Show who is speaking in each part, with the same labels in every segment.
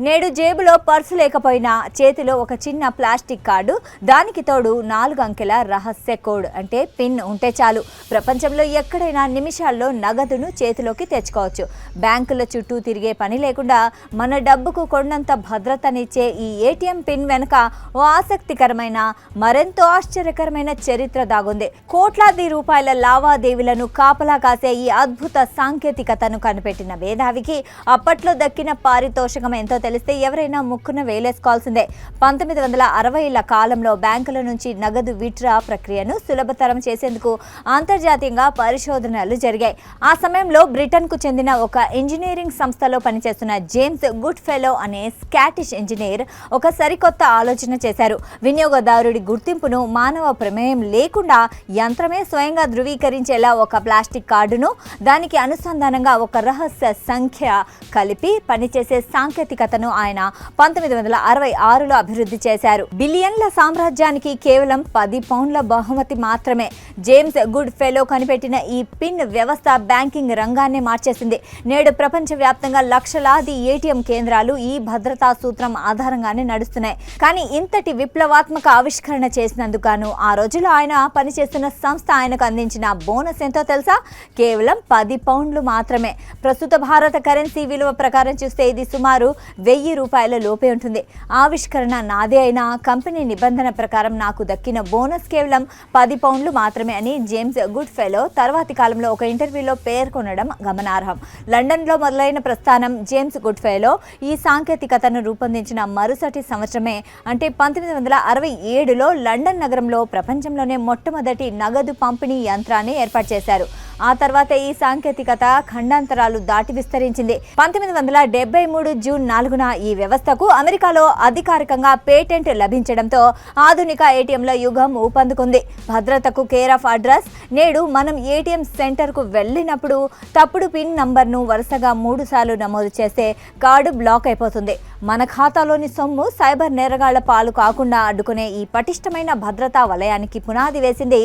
Speaker 1: నేడు జేబులో పర్సు లేకపోయినా చేతిలో ఒక చిన్న ప్లాస్టిక్ కార్డు, దానికి తోడు 4 అంకెల రహస్య కోడ్ అంటే పిన్ ఉంటే చాలు ప్రపంచంలో ఎక్కడైనా నిమిషాల్లో నగదును చేతిలోకి తెచ్చుకోవచ్చు. బ్యాంకుల చుట్టూ తిరిగే పని లేకుండా మన డబ్బుకు కొండంత భద్రతనిచ్చే ఈ ఏటీఎం పిన్ వెనుక ఓ ఆసక్తికరమైన మరెంతో ఆశ్చర్యకరమైన చరిత్ర దాగుంది. కోట్లాది రూపాయల లావాదేవీలను కాపలా కాసే ఈ అద్భుత సాంకేతికతను కనిపెట్టిన మేధావికి అప్పట్లో దక్కిన పారితోషికం ఎంతో తెలిస్తే ఎవరైనా ముక్కున వేలేసుకోవాల్సిందే. 1960ల కాలంలో బ్యాంకుల నుంచి నగదు విత్డ్రా ప్రక్రియను సులభతరం చేసేందుకు అంతర్జాతీయంగా పరిశోధనలు జరిగాయి. ఆ సమయంలో బ్రిటన్కు చెందిన ఒక ఇంజనీరింగ్ సంస్థలో పనిచేస్తున్న జేమ్స్ గుడ్ ఫెలో అనే స్కాటిష్ ఇంజనీర్ ఒక సరికొత్త ఆలోచన చేశారు. వినియోగదారుడి గుర్తింపును మానవ ప్రమేయం లేకుండా యంత్రమే స్వయంగా ధృవీకరించేలా ఒక ప్లాస్టిక్ కార్డును, దానికి అనుసంధానంగా ఒక రహస్య సంఖ్య కలిపి పనిచేసే సాంకేతికతను ఆయన 1966లో అభివృద్ధి చేశారు. బిలియన్ల సామ్రాజ్యానికి కేవలం 10 పౌండ్ల బహుమతి మాత్రమే. జేమ్స్ గుడ్ ఫెలో కనిపెట్టిన ఈ పిన్ వ్యవస్థ బ్యాంకింగ్ రంగాన్ని మార్చేసింది. నేడు ప్రపంచవ్యాప్తంగా లక్షలాది ఏటీఎం కేంద్రాలు ఈ భద్రతా సూత్రం ఆధారంగానే నడుస్తున్నాయి. కానీ ఇంతటి విప్లవాత్మక ఆవిష్కరణ చేసినందుకు గాను ఆ రోజుల్లో ఆయన పనిచేస్తున్న సంస్థ ఆయనకు అందించిన బోనస్ ఎంతో తెలుసా? కేవలం 10 పౌండ్లు మాత్రమే. ప్రస్తుత భారత కరెన్సీ విలువ ప్రకారం చూస్తే ఇది సుమారు 1000 రూపాయల లోపే ఉంటుంది. ఆవిష్కరణ నాదే అయినా కంపెనీ నిబంధన ప్రకారం నాకు దక్కిన బోనస్ కేవలం 10 పౌండ్లు మాత్రమే అని జేమ్స్ గుడ్ ఫెలో తర్వాతి కాలంలో ఒక ఇంటర్వ్యూలో పేర్కొనడం గమనార్హం. లండన్లో మొదలైన ప్రస్థానం జేమ్స్ గుడ్ ఫెలో ఈ సాంకేతికతను రూపొందించిన మరుసటి సంవత్సరమే అంటే 1967లో లండన్ నగరంలో ప్రపంచంలోనే మొట్టమొదటి నగదు పంపిణీ యంత్రాన్ని ఏర్పాటు చేశారు. ఆ తర్వాత ఈ సాంకేతికత ఖండాంతరాలు దాటి విస్తరించింది. 1973 జూన్ 4న ఈ వ్యవస్థకు అమెరికాలో అధికారికంగా పేటెంట్ లభించడంతో ఆధునిక ఏటీఎంల యుగం ఊపందుకుంది. భద్రతకు కేర్ ఆఫ్ అడ్రస్. నేడు మనం ఏటీఎం సెంటర్కు వెళ్ళినప్పుడు తప్పుడు పిన్ నంబర్ను వరుసగా 3 సార్లు నమోదు చేస్తే కార్డు బ్లాక్ అయిపోతుంది. మన ఖాతాలోని సొమ్ము సైబర్ నేరగాళ్ల పాలు కాకుండా అడ్డుకునే ఈ పటిష్టమైన భద్రతా వలయానికి పునాది వేసింది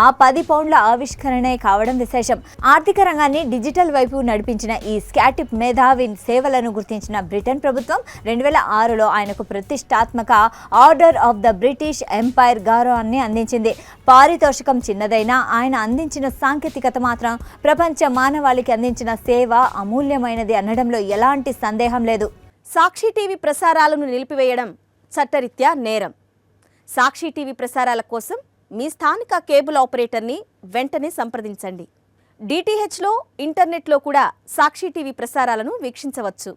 Speaker 1: ఆ 10 పౌండ్ల ఆవిష్కరణే కావడం విశేషం. ఆర్థిక రంగాన్ని డిజిటల్ వైపు నడిపించిన ఈ స్కాటిప్ మేధావి సేవలను గుర్తించిన బ్రిటన్ ప్రభుత్వం 2006లో ఆయనకు ప్రతిష్టాత్మక order of the British empire గౌరవాన్ని అందించింది. పారితోషికం చిన్నదైనా ఆయన అందించిన సాంకేతికత మాత్రం ప్రపంచ మానవాళికి అందించిన సేవ అమూల్యమైనది అనడంలో ఎలాంటి సందేహం లేదు.
Speaker 2: సాక్షి టీవీ ప్రసారాలను నిలిపివేయడం చట్టరీత్యా నేరం. సాక్షి టీవీ ప్రసారాల కోసం మీ స్థానిక కేబుల్ ఆపరేటర్ని వెంటనే సంప్రదించండి. డిటిహెచ్లో, ఇంటర్నెట్లో కూడా సాక్షి టీవీ ప్రసారాలను వీక్షించవచ్చు.